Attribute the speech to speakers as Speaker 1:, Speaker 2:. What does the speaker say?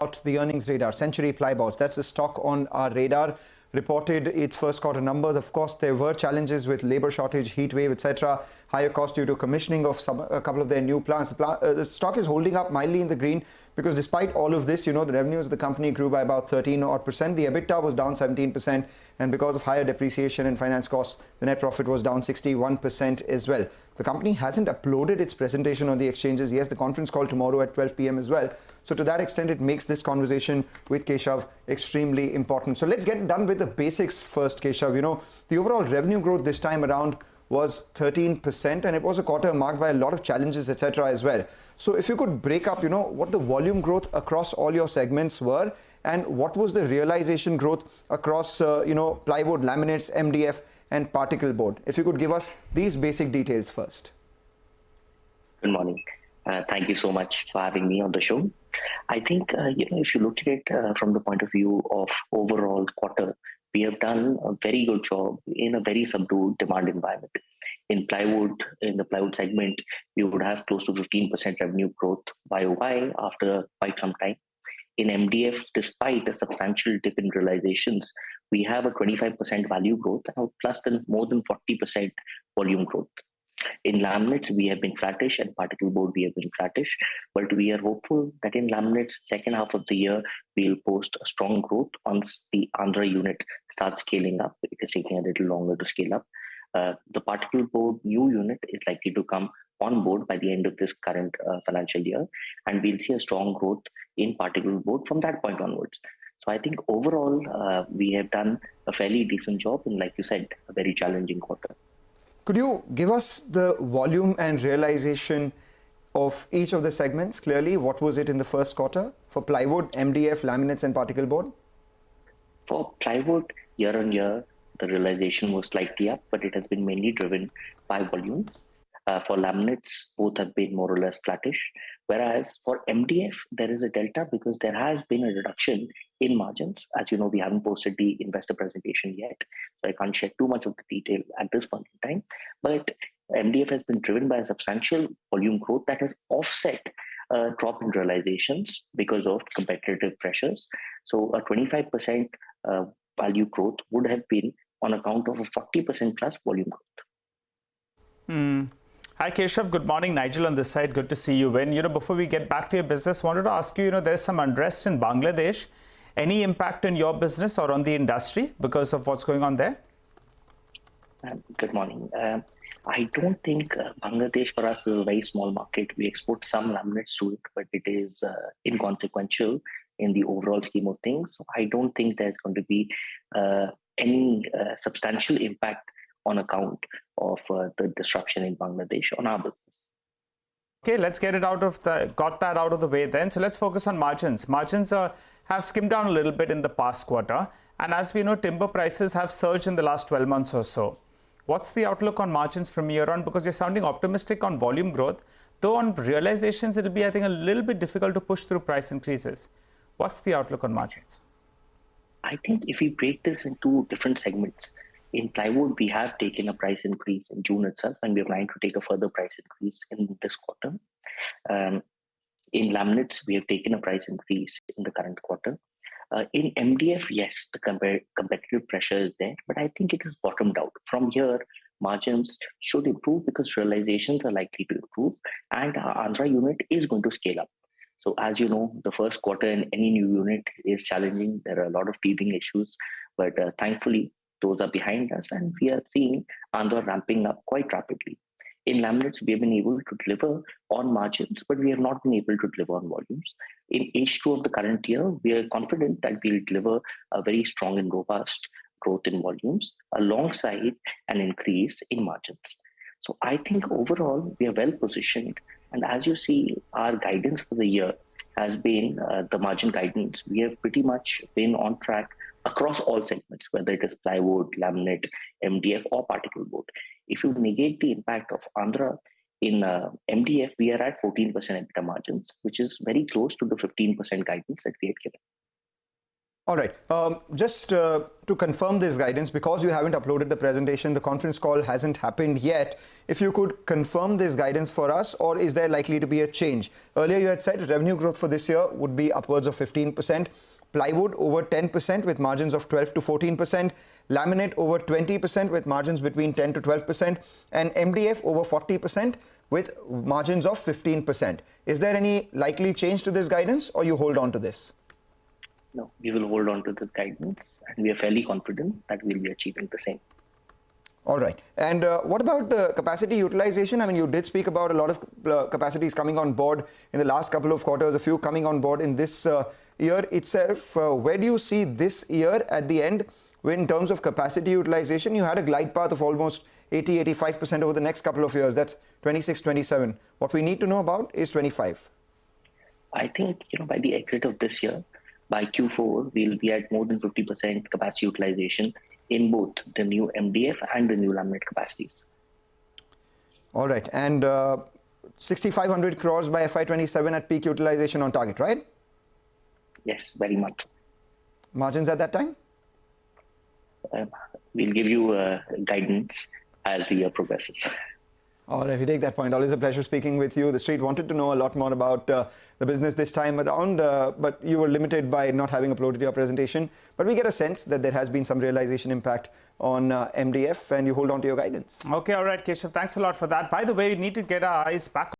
Speaker 1: The earnings radar, Century Plyboards, that's the stock on our radar, reported its first quarter numbers. Of course, there were challenges with labor shortage, heat wave, etc., higher cost due to commissioning of a couple of their new plants. The stock is holding up mildly in the green because despite all of this, the revenues of the company grew by about 13%. The EBITDA was down 17%, and because of higher depreciation and finance costs, the net profit was down 61% as well. The company hasn't uploaded its presentation on the exchanges. Yes, the conference call tomorrow at 12 p.m. as well. So to that extent, it makes this conversation with Keshav extremely important. So let's get done with the basics first, Keshav. The overall revenue growth this time around was 13%, and it was a quarter marked by a lot of challenges, etc. as well. So if you could break up, what the volume growth across all your segments were, and what was the realization growth across, plywood, laminates, MDF, and particle board. If you could give us these basic details first.
Speaker 2: Good morning. Thank you so much for having me on the show. I think, if you look at it from the point of view of overall quarter, we have done a very good job in a very subdued demand environment. In the plywood segment, we would have close to 15% revenue growth YOY after quite some time. In MDF, despite a substantial dip in realizations, we have a 25% value growth plus more than 40% volume growth. In laminates, we have been flattish, and particle board, we have been flattish. But we are hopeful that in laminates, second half of the year, we'll post a strong growth once the Andhra unit starts scaling up. It is taking a little longer to scale up. The particle board new unit is likely to come on board by the end of this current financial year, and we'll see a strong growth in particle board from that point onwards. So I think overall, we have done a fairly decent job in, like you said, a very challenging quarter.
Speaker 1: Could you give us the volume and realization of each of the segments clearly? What was it in the first quarter for plywood, MDF, laminates, and particle board?
Speaker 2: For plywood, year on year, the realization was slightly up, but it has been mainly driven by volume. For laminates, both have been more or less flattish. Whereas for MDF, there is a delta because there has been a reduction in margins. As you know, we haven't posted the investor presentation yet, so I can't share too much of the detail at this point in time. But MDF has been driven by a substantial volume growth that has offset a drop in realizations because of competitive pressures. So a 25% value growth would have been on account of a 40% plus volume growth.
Speaker 3: Hi Keshav, good morning. Nigel on this side, good to see you. Before we get back to your business, wanted to ask you, there's some unrest in Bangladesh. Any impact in your business or on the industry because of what's going on there?
Speaker 2: Good morning. I don't think Bangladesh for us is a very small market. We export some laminates to it, but it is inconsequential in the overall scheme of things. So I don't think there's going to be any substantial impact on account of the disruption in Bangladesh on our business.
Speaker 3: Okay, let's got that out of the way then. So let's focus on margins. Margins have skimmed down a little bit in the past quarter. And as we know, timber prices have surged in the last 12 months or so. What's the outlook on margins from here on? Because you're sounding optimistic on volume growth, though on realizations, it'll be, I think, a little bit difficult to push through price increases. What's the outlook on margins?
Speaker 2: I think if we break this into different segments, in plywood, we have taken a price increase in June itself, and we are planning to take a further price increase in this quarter. In laminates, we have taken a price increase in the current quarter. In MDF, yes, the competitive pressure is there, but I think it has bottomed out. From here, margins should improve because realizations are likely to improve, and our Andhra unit is going to scale up. So as you know, the first quarter in any new unit is challenging. There are a lot of teething issues, but thankfully, those are behind us, and we are seeing Andhra ramping up quite rapidly. In laminates, we have been able to deliver on margins, but we have not been able to deliver on volumes. In H2 of the current year, we are confident that we'll deliver a very strong and robust growth in volumes alongside an increase in margins. So I think overall, we are well positioned. And as you see, our guidance for the year has been the margin guidance. We have pretty much been on track across all segments, whether it is plywood, laminate, MDF, or particle board. If you negate the impact of Andhra, in MDF, we are at 14% EBITDA margins, which is very close to the 15% guidance that we had given.
Speaker 1: All right. Just to confirm this guidance, because you haven't uploaded the presentation, the conference call hasn't happened yet. If you could confirm this guidance for us, or is there likely to be a change? Earlier you had said revenue growth for this year would be upwards of 15%, plywood over 10% with margins of 12 to 14%, laminate over 20% with margins between 10 to 12%, and MDF over 40% with margins of 15%. Is there any likely change to this guidance, or you hold on to this?
Speaker 2: No, we will hold on to this guidance, and we are fairly confident that we'll be achieving the same.
Speaker 1: All right. And what about the capacity utilization? I mean, you did speak about a lot of capacities coming on board in the last couple of quarters, a few coming on board in this year itself. Where do you see this year at the end in terms of capacity utilization? You had a glide path of almost 80-85% over the next couple of years. That's 26-27. What we need to know about is 25.
Speaker 2: I think, by the exit of this year, by Q4, we'll be at more than 50% capacity utilization in both the new MDF and the new laminate capacities.
Speaker 1: All right. And 6,500 crores by FY27 at peak utilization on target, right?
Speaker 2: Yes, very much.
Speaker 1: Margins at that time?
Speaker 2: We'll give you guidance as the year progresses.
Speaker 1: All right, we take that point. Always a pleasure speaking with you. The street wanted to know a lot more about the business this time around, but you were limited by not having uploaded your presentation. But we get a sense that there has been some realization impact on MDF, and you hold on to your guidance.
Speaker 3: Okay, all right, Keshav. Thanks a lot for that. By the way, we need to get our eyes back